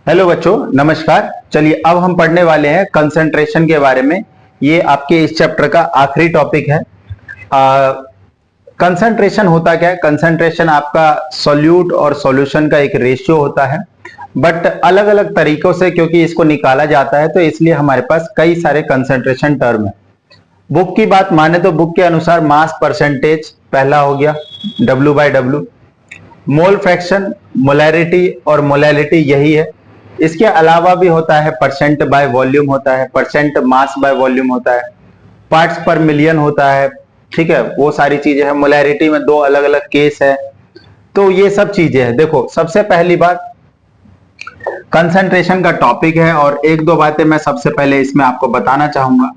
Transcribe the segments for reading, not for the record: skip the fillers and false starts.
Hello बच्चों, नमस्कार। चलिए अब हम पढ़ने वाले हैं कंसंट्रेशन के बारे में। ये आपके इस चैप्टर का आखिरी टॉपिक है। कंसंट्रेशन होता क्या है? कंसंट्रेशन आपका सॉल्यूट और सॉल्यूशन का एक रेशियो होता है, बट अलग अलग तरीकों से क्योंकि इसको निकाला जाता है तो इसलिए हमारे पास कई सारे कंसंट्रेशन टर्म है। बुक की बात माने तो बुक के अनुसार मास परसेंटेज पहला हो गया W/W, मोल फ्रैक्शन, मोलैरिटी और मोलैलिटी यही है। इसके अलावा भी होता है परसेंट बाय वॉल्यूम होता है, परसेंट मास बाय वॉल्यूम होता है, पार्ट्स पर मिलियन होता है। ठीक है, वो सारी चीजें हैं। मोलैरिटी में दो अलग अलग केस है। तो ये सब चीजें हैं। देखो, सबसे पहली बात कंसंट्रेशन का टॉपिक है और एक दो बातें मैं सबसे पहले इसमें आपको बताना चाहूंगा।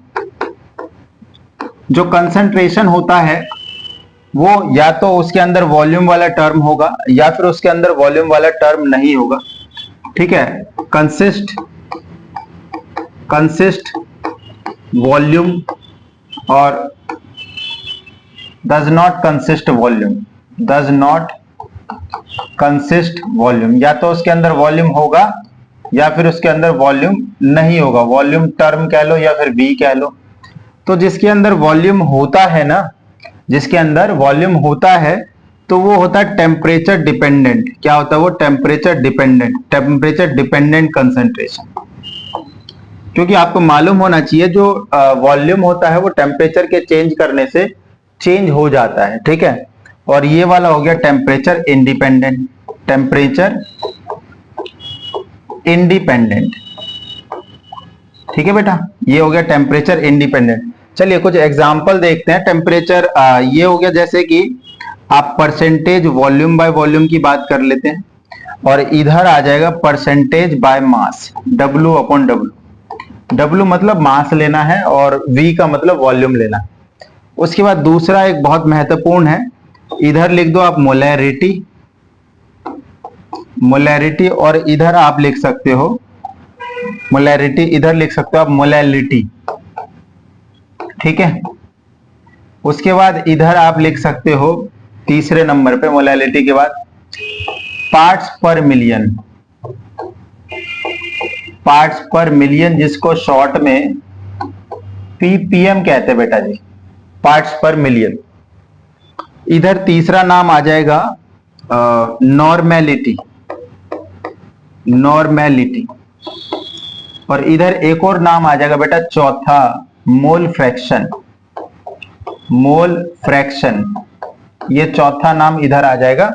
जो कंसंट्रेशन होता है वो या तो उसके अंदर वॉल्यूम वाला टर्म होगा या फिर उसके अंदर वॉल्यूम वाला टर्म नहीं होगा। ठीक है, कंसिस्ट वॉल्यूम और डज नॉट कंसिस्ट वॉल्यूम, या तो उसके अंदर वॉल्यूम होगा या फिर उसके अंदर वॉल्यूम नहीं होगा। वॉल्यूम टर्म कह लो या फिर वी कह लो। तो जिसके अंदर वॉल्यूम होता है ना, जिसके अंदर वॉल्यूम होता है तो वो होता है टेम्परेचर डिपेंडेंट। क्या होता है वो? Temperature dependent concentration. क्योंकि आपको मालूम होना चाहिए जो वॉल्यूम होता है वो टेम्परेचर के चेंज करने से चेंज हो जाता है। ठीक है, और ये वाला हो गया टेम्परेचर इंडिपेंडेंट। ठीक है बेटा, ये हो गया टेम्परेचर इंडिपेंडेंट। चलिए कुछ एग्जांपल देखते हैं। टेम्परेचर ये हो गया, जैसे कि आप परसेंटेज वॉल्यूम बाय वॉल्यूम की बात कर लेते हैं और इधर आ जाएगा percentage by mass, W/W। W मतलब मास लेना है और V का मतलब वॉल्यूम लेना है। उसके बाद दूसरा एक बहुत महत्वपूर्ण है, इधर लिख दो आप मोलैरिटी और इधर आप लिख सकते हो मोलैरिटी, इधर लिख सकते हो आप मोलैलिटी। ठीक है, उसके बाद इधर आप लिख सकते हो तीसरे नंबर पे मोलैलिटी के बाद पार्ट्स पर मिलियन, जिसको शॉर्ट में ppm कहते हैं बेटा जी, पार्ट्स पर मिलियन। इधर तीसरा नाम आ जाएगा नॉर्मेलिटी, और इधर एक और नाम आ जाएगा बेटा चौथा, मोल फ्रैक्शन। ये चौथा नाम इधर आ जाएगा।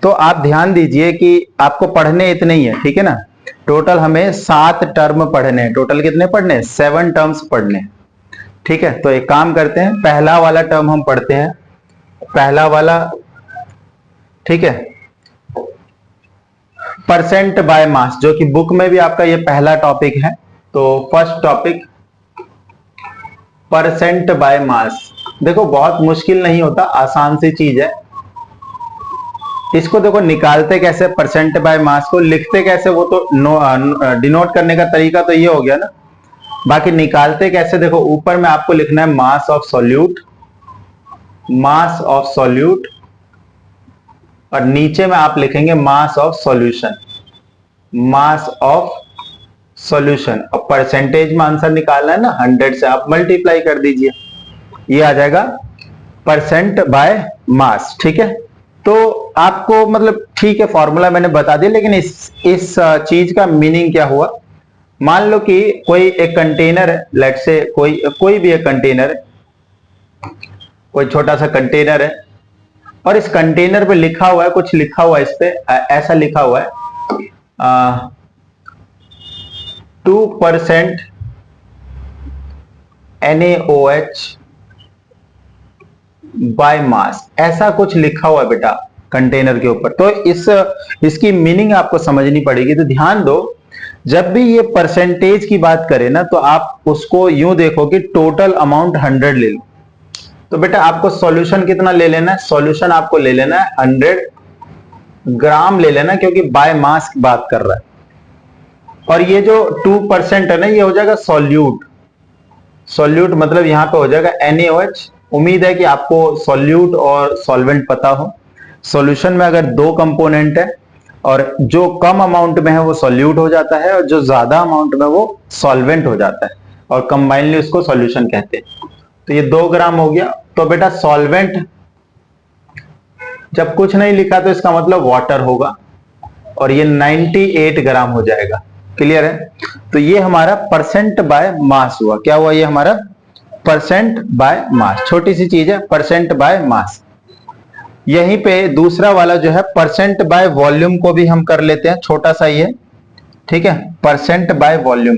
तो आप ध्यान दीजिए कि आपको पढ़ने इतने ही है। ठीक है ना, टोटल हमें 7 टर्म पढ़ने हैं। टोटल कितने पढ़ने हैं? 7 टर्म्स पढ़ने हैं। ठीक है, तो एक काम करते हैं, पहला वाला टर्म हम पढ़ते हैं। पहला वाला, ठीक है, परसेंट बाय मास, जो कि बुक में भी आपका ये पहला टॉपिक है। तो first topic percent by mass. देखो बहुत मुश्किल नहीं होता, आसान सी चीज है। इसको देखो निकालते कैसे, परसेंट बाय मास को लिखते कैसे वो तो डिनोट करने का तरीका तो ये हो गया ना। बाकी निकालते कैसे, देखो ऊपर में आपको लिखना है मास ऑफ सॉल्यूट और नीचे में आप लिखेंगे मास ऑफ सॉल्यूशन। और परसेंटेज में आंसर निकालना है ना, 100 से आप मल्टीप्लाई कर दीजिए, ये आ जाएगा परसेंट बाय मास। ठीक है, तो आपको मतलब ठीक है, फॉर्मूला मैंने बता दिया, लेकिन इस चीज का मीनिंग क्या हुआ। मान लो कि कोई एक कंटेनर है, लेट से कोई भी एक कंटेनर है, कोई छोटा सा कंटेनर है और इस कंटेनर पे लिखा हुआ है, कुछ लिखा हुआ है, इस पे ऐसा लिखा हुआ है 2% NaOH बाय मास, ऐसा कुछ लिखा हुआ है बेटा कंटेनर के ऊपर। तो इसकी मीनिंग आपको समझनी पड़ेगी। तो ध्यान दो, जब भी ये परसेंटेज की बात करें ना तो आप उसको यूं देखो कि टोटल अमाउंट 100 ले लो। तो बेटा आपको सॉल्यूशन कितना ले लेना है? सॉल्यूशन आपको ले लेना है 100 ग्राम ले लेना, क्योंकि बाय मास की बात कर रहा है। और ये जो 2% है ना, ये हो जाएगा सॉल्यूट मतलब यहां पे हो जाएगा NaOH। उम्मीद है कि आपको सॉल्यूट और सॉल्वेंट पता हो। सॉल्यूशन में अगर 2 कंपोनेंट है और जो कम अमाउंट में है वो सॉल्यूट हो जाता है और जो ज्यादा अमाउंट में वो सॉल्वेंट हो जाता है, और कंबाइनली उसको सॉल्यूशन कहते हैं। तो ये 2 ग्राम हो गया। तो बेटा सॉल्वेंट जब कुछ नहीं लिखा तो इसका मतलब वाटर होगा, और ये 98 ग्राम हो जाएगा। क्लियर है? तो ये हमारा परसेंट बाय मास हुआ। क्या हुआ? ये हमारा परसेंट बाय मास, छोटी सी चीज है, परसेंट बाय मास। यहीं पे दूसरा वाला जो है परसेंट बाय वॉल्यूम को भी हम कर लेते हैं, छोटा सा ही है, ठीक है, percent by volume,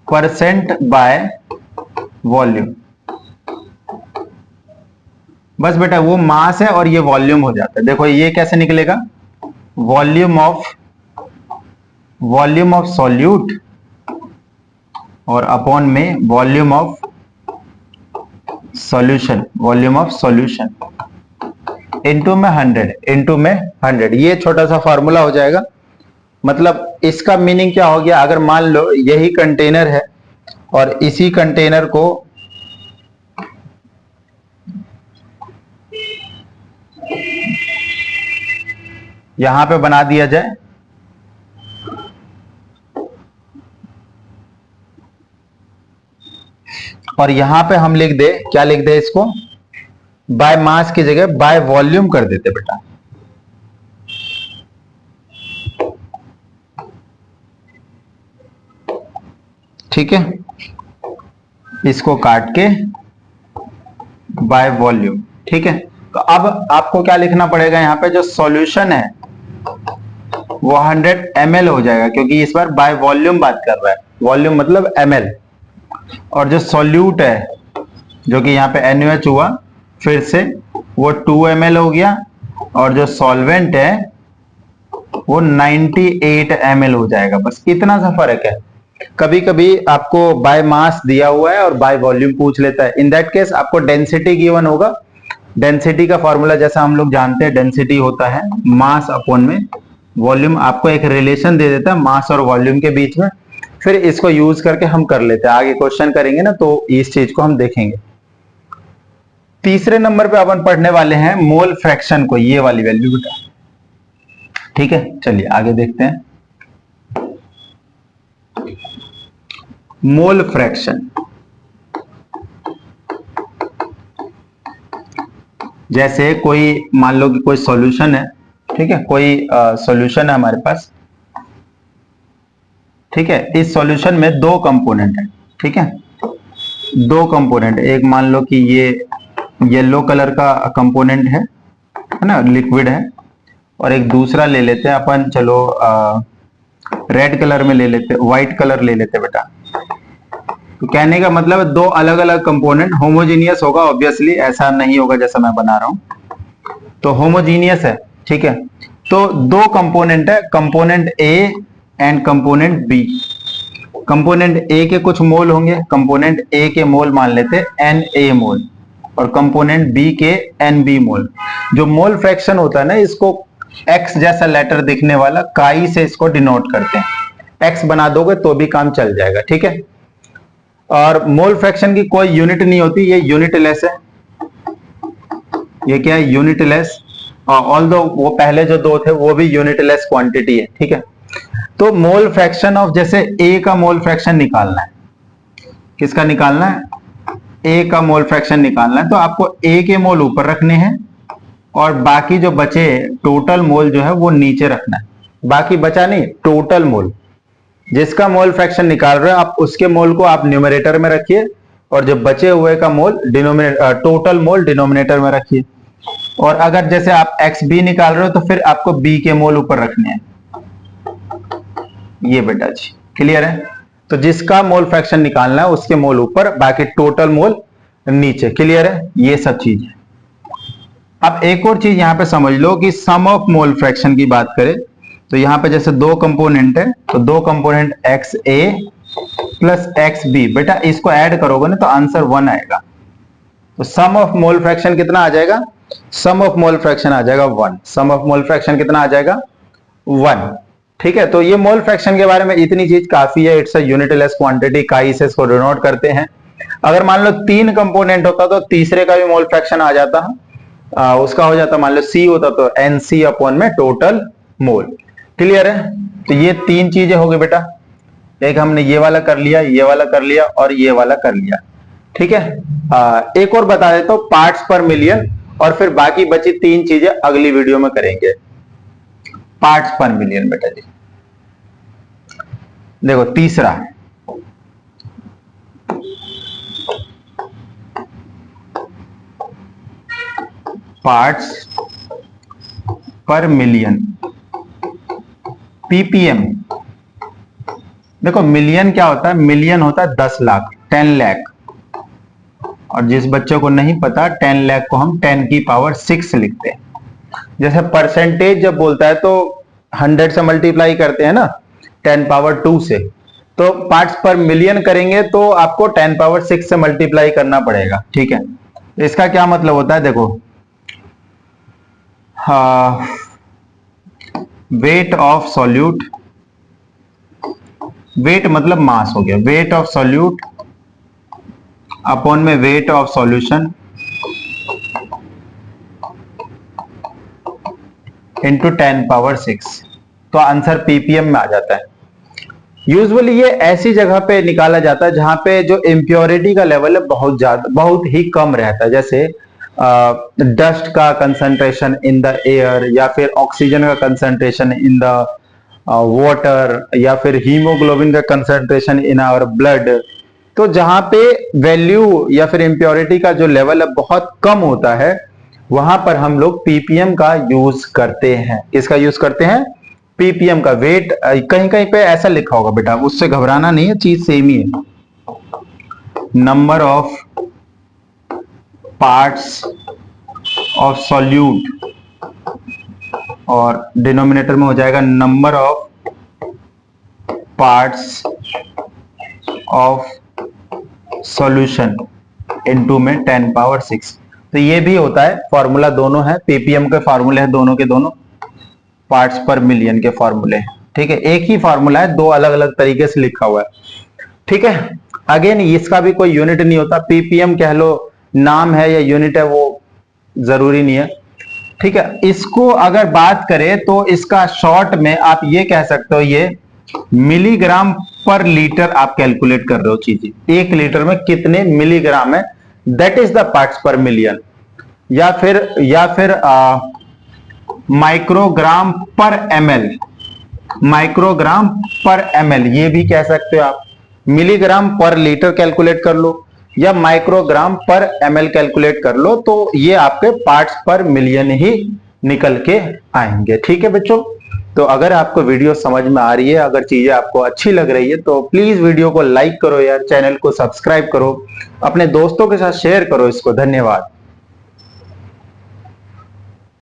percent by volume. बस बेटा वो मास है और ये वॉल्यूम हो जाता है। देखो ये कैसे निकलेगा, वॉल्यूम ऑफ सॉल्यूट और अपॉन में volume of solution, volume of solution into में 100, इनटू में 100। ये छोटा सा फॉर्मूला हो जाएगा। मतलब इसका मीनिंग क्या हो गया, अगर मान लो यही कंटेनर है और इसी कंटेनर को यहां पे बना दिया जाए, और यहां पे हम लिख दे, क्या लिख दे इसको, बाय मास की जगह बाय वॉल्यूम कर देते बेटा। ठीक है, इसको काट के बाय वॉल्यूम। ठीक है, तो अब आपको क्या लिखना पड़ेगा, यहां पे जो सॉल्यूशन है वो 100 ml हो जाएगा, क्योंकि इस बार बाय वॉल्यूम बात कर रहा है, वॉल्यूम मतलब ml। और जो सॉल्यूट है जो कि यहाँ पे NaOH हुआ, फिर से वो 2 ml हो गया, और जो सॉल्वेंट है वो 98 ml हो जाएगा। बस इतना सा फर्क है। कभी कभी आपको बाय मास दिया हुआ है और बाय वॉल्यूम पूछ लेता है, इन दैट केस आपको डेंसिटी गिवन होगा। डेंसिटी का फॉर्मूला जैसा हम लोग जानते हैं, डेंसिटी होता है मास अपॉन में वॉल्यूम। आपको एक रिलेशन दे देता है मास और वॉल्यूम के बीच में, फिर इसको यूज करके हम कर लेते हैं। आगे क्वेश्चन करेंगे ना तो इस चीज को हम देखेंगे। तीसरे नंबर पे अपन पढ़ने वाले हैं मोल फ्रैक्शन को, ये वाली वैल्यू बेटा। ठीक है, चलिए आगे देखते हैं। मोल फ्रैक्शन, जैसे कोई मान लो कि कोई सॉल्यूशन है, ठीक है, कोई सॉल्यूशन है हमारे पास, ठीक है। इस सॉल्यूशन में 2 कंपोनेंट है, ठीक है, 2 कंपोनेंट। एक मान लो कि ये येलो कलर का कंपोनेंट है ना, लिक्विड है, और एक दूसरा ले लेते हैं अपन, चलो रेड कलर में ले लेते, व्हाइट कलर ले लेते बेटा। तो कहने का मतलब 2 अलग अलग कंपोनेंट, होमोजीनियस होगा ऑब्वियसली, ऐसा नहीं होगा जैसा मैं बना रहा हूं, तो होमोजीनियस है। ठीक है, तो 2 कंपोनेंट है, component A and component B. Component A के कुछ मोल होंगे, कंपोनेंट ए के मोल मान लेते Na मोल, और कंपोनेंट बी के Nb मोल। जो मोल फ्रैक्शन होता है ना, इसको एक्स जैसा लेटर दिखने वाला काई से इसको डिनोट करते हैं। एक्स बना दोगे तो भी काम चल जाएगा। ठीक है, और मोल फ्रैक्शन की कोई यूनिट नहीं होती, ये यूनिटलेस है। ये क्या है, यूनिटलेस। ऑल्दो वो पहले जो 2 थे वो भी यूनिटलेस क्वांटिटी है। ठीक है, तो मोल फ्रैक्शन ऑफ, जैसे ए का मोल फ्रैक्शन निकालना है, किसका निकालना है, ए का मोल फ्रैक्शन निकालना है, तो आपको ए के मोल ऊपर रखने हैं और बाकी जो बचे टोटल मोल जो है वो नीचे रखना है। बाकी बचा नहीं, टोटल मोल, जिसका मोल फ्रैक्शन निकाल रहे हो आप उसके मोल को आप न्यूमरेटर में रखिए, और जो बचे हुए का मोल टोटल मोल डिनोमिनेटर में रखिए। और अगर जैसे आप XB निकाल रहे हो तो फिर आपको B के मोल ऊपर रखने हैं। ये बेटा जी क्लियर है। तो जिसका मोल फ्रैक्शन निकालना है उसके मोल ऊपर, बाकी टोटल मोल नीचे। क्लियर है, ये सब चीज है। अब एक और चीज यहां पे समझ लो कि सम ऑफ मोल फ्रैक्शन की बात करें तो यहां पे जैसे 2 कंपोनेंट है, तो 2 कंपोनेंट XA प्लस XB, बेटा इसको ऐड करोगे ना तो आंसर 1 आएगा। तो सम ऑफ मोल फ्रैक्शन कितना आ जाएगा, सम ऑफ मोल फ्रैक्शन आ जाएगा 1। सम ऑफ मोल फ्रैक्शन कितना आ जाएगा, 1। ठीक है, तो ये मोल फ्रैक्शन के बारे में इतनी चीज काफी है। इट्स अ यूनिटलेस क्वांटिटी, काई से इसको डिनोट करते हैं। अगर मान लो 3 कंपोनेंट होता तो तीसरे का भी मोल फ्रैक्शन आ जाता है, उसका हो जाता, मान लो C होता तो NC अपॉन में टोटल मोल। क्लियर है? तो ये तीन चीजें हो गई बेटा, एक हमने ये वाला कर लिया, ये वाला कर लिया और ये वाला कर लिया। ठीक है, एक और बता देता हूं, पार्ट्स पर मिलियन, और फिर बाकी बची तीन चीजें अगली वीडियो में करेंगे। पार्ट्स पर मिलियन बेटा जी, देखो तीसरा, पार्ट्स पर मिलियन, पीपीएम। देखो मिलियन क्या होता है, मिलियन होता है 10 लाख, 10 लाख। और जिस बच्चों को नहीं पता, 10 लाख को हम 10 की पावर 6 लिखते हैं। जैसे परसेंटेज जब बोलता है तो 100 से मल्टीप्लाई करते हैं ना, 10 पावर 2 से। तो पार्ट्स पर मिलियन करेंगे तो आपको 10 पावर 6 से मल्टीप्लाई करना पड़ेगा। ठीक है, इसका क्या मतलब होता है, देखो वेट ऑफ सॉल्यूट, वेट मतलब मास हो गया, वेट ऑफ सॉल्यूट अपॉन में weight of solution into 10 power 6, तो आंसर पीपीएम में आ जाता है। यूजुअली ये ऐसी जगह पे निकाला जाता है जहां पे जो इम्प्योरिटी का लेवल है बहुत ज्यादा, बहुत ही कम रहता है। जैसे डस्ट का कंसंट्रेशन इन द एयर, या फिर ऑक्सीजन का कंसंट्रेशन इन द वाटर, या फिर हीमोग्लोबिन का कंसंट्रेशन इन आवर ब्लड। तो जहां पे वैल्यू या फिर इम्प्योरिटी का जो लेवल है बहुत कम होता है, वहां पर हम लोग पीपीएम का यूज करते हैं। किसका यूज करते हैं? पीपीएम का। वेट कहीं कहीं पे ऐसा लिखा होगा बेटा, उससे घबराना नहीं है, चीज सेम ही है। Number of parts of solute, और डिनोमिनेटर में हो जाएगा number of parts of solution into में 10 पावर 6। तो ये भी होता है, फॉर्मूला दोनों है, पीपीएम के फॉर्मूले हैं दोनों के दोनों, पार्ट्स पर मिलियन के फॉर्मूले। ठीक है, एक ही फॉर्मूला है, दो अलग अलग तरीके से लिखा हुआ है। ठीक है, अगेन इसका भी कोई यूनिट नहीं होता, पीपीएम कह लो, नाम है या यूनिट है वो जरूरी नहीं है। ठीक है, इसको अगर बात करें तो इसका शॉर्ट में आप ये कह सकते हो, ये मिलीग्राम पर लीटर आप कैलकुलेट कर रहे हो चीजें, 1 लीटर में कितने मिलीग्राम है, दैट इज द पार्ट्स पर मिलियन। या फिर माइक्रोग्राम पर एमएल, माइक्रोग्राम पर एमएल ये भी कह सकते हो आप। मिलीग्राम पर लीटर कैलकुलेट कर लो या माइक्रोग्राम पर एमएल कैलकुलेट कर लो, तो ये आपके पार्ट्स पर मिलियन ही निकल के आएंगे। ठीक है बच्चों, तो अगर आपको वीडियो समझ में आ रही है, अगर चीजें आपको अच्छी लग रही है, तो प्लीज वीडियो को लाइक करो यार, चैनल को सब्सक्राइब करो, अपने दोस्तों के साथ शेयर करो इसको। धन्यवाद।